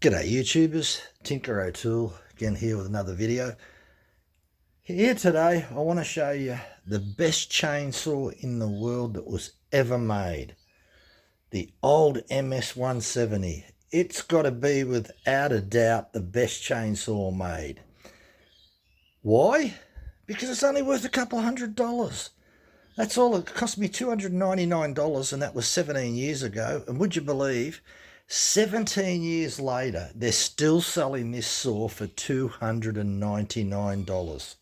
G'day YouTubers, Tinker O'Toole again here with another video. Here today I want to show you the best chainsaw in the world that was ever made. The old MS-170. It's got to be without a doubt the best chainsaw made. Why? Because it's only worth a couple $100. That's all. It cost me $299 and that was 17 years ago. And would you believe 17 years later, they're still selling this saw for $299.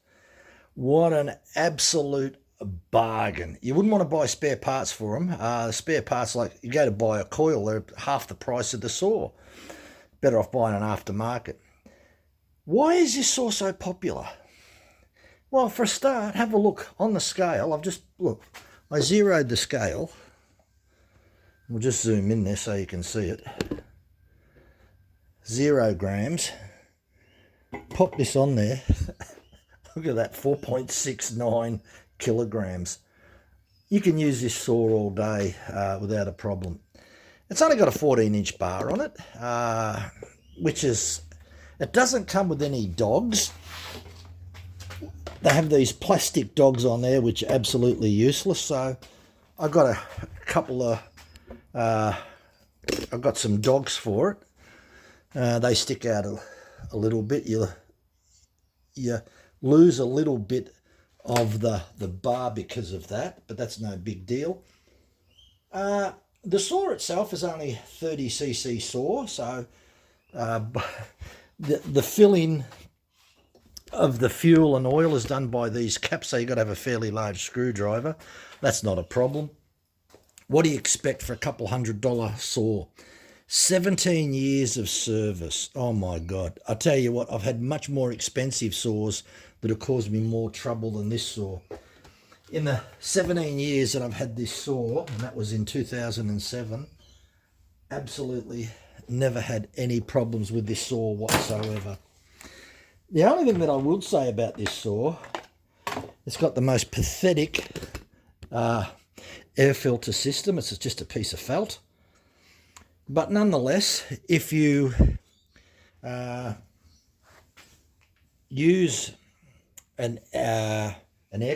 What an absolute bargain. You wouldn't want to buy spare parts for them. The spare parts, like you go to buy a coil, they're half the price of the saw. Better off buying an aftermarket. Why is this saw so popular? Well, for a start, have a look on the scale. I zeroed the scale. We'll just zoom in there so you can see it. 0 grams. Pop this on there. Look at that, 4.69 kilograms. You can use this saw all day without a problem. It's only got a 14-inch bar on it, it doesn't come with any dogs. They have these plastic dogs on there, which are absolutely useless. So I got a couple of I've got some dogs for it. They stick out a little bit. You lose a little bit of the bar because of that, but that's no big deal. The saw itself is only 30cc saw, so the filling of the fuel and oil is done by these caps, so you've got to have a fairly large screwdriver. That's not a problem. What do you expect for a couple $100 saw? 17 years of service. Oh my God. I tell you what, I've had much more expensive saws that have caused me more trouble than this saw. In the 17 years that I've had this saw, and that was in 2007, absolutely never had any problems with this saw whatsoever. The only thing that I would say about this saw, it's got the most pathetic air filter system. It's just a piece of felt, but nonetheless, if you use an air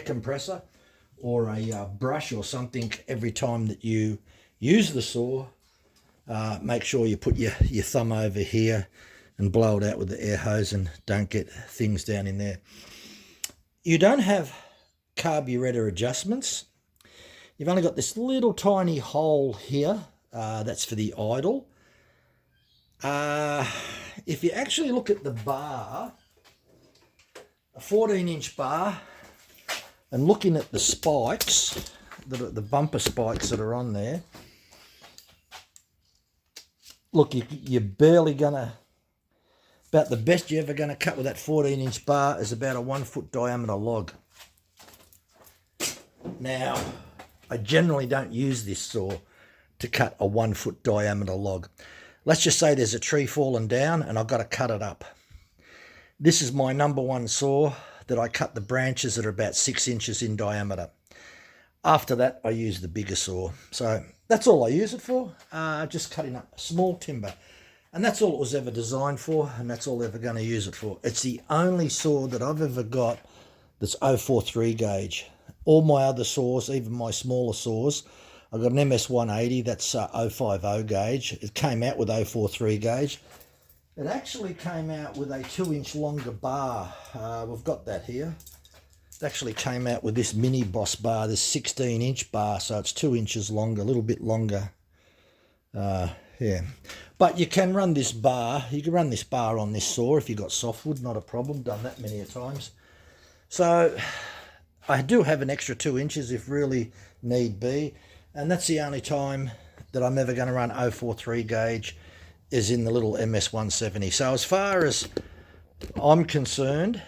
compressor or a brush or something every time that you use the saw, make sure you put your thumb over here and blow it out with the air hose and don't get things down in there. You don't have carburetor adjustments. You've only got this little tiny hole here. That's for the idle. If you actually look at the bar, a 14-inch bar, and looking at the spikes, the bumper spikes that are on there, look, you're barely gonna, about the best you're ever gonna cut with that 14-inch bar is about a 1 foot diameter log. Now, I generally don't use this saw to cut a 1 foot diameter log. Let's just say there's a tree falling down and I've got to cut it up. This is my number one saw that I cut the branches that are about 6 inches in diameter. After that, I use the bigger saw. So that's all I use it for, just cutting up small timber. And that's all it was ever designed for, and that's all I'm ever going to use it for. It's the only saw that I've ever got that's 043 gauge. All my other saws, even my smaller saws, I've got an MS-180 that's 050 gauge. It came out with 043 gauge. It actually came out with a 2-inch longer bar. We've got that here. It actually came out with this Mini Boss bar, this 16-inch bar, so it's 2 inches longer, a little bit longer. Yeah, but you can run this bar. You can run this bar on this saw if you've got softwood, not a problem. Done that many a times. So I do have an extra 2 inches if really need be, and that's the only time that I'm ever going to run 043 gauge is in the little MS-170. So as far as I'm concerned,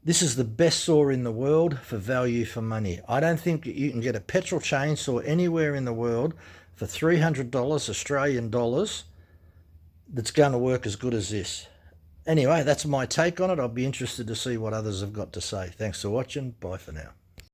this is the best saw in the world for value for money. I don't think you can get a petrol chainsaw anywhere in the world for $300 Australian dollars that's going to work as good as this. Anyway, that's my take on it. I'll be interested to see what others have got to say. Thanks for watching. Bye for now.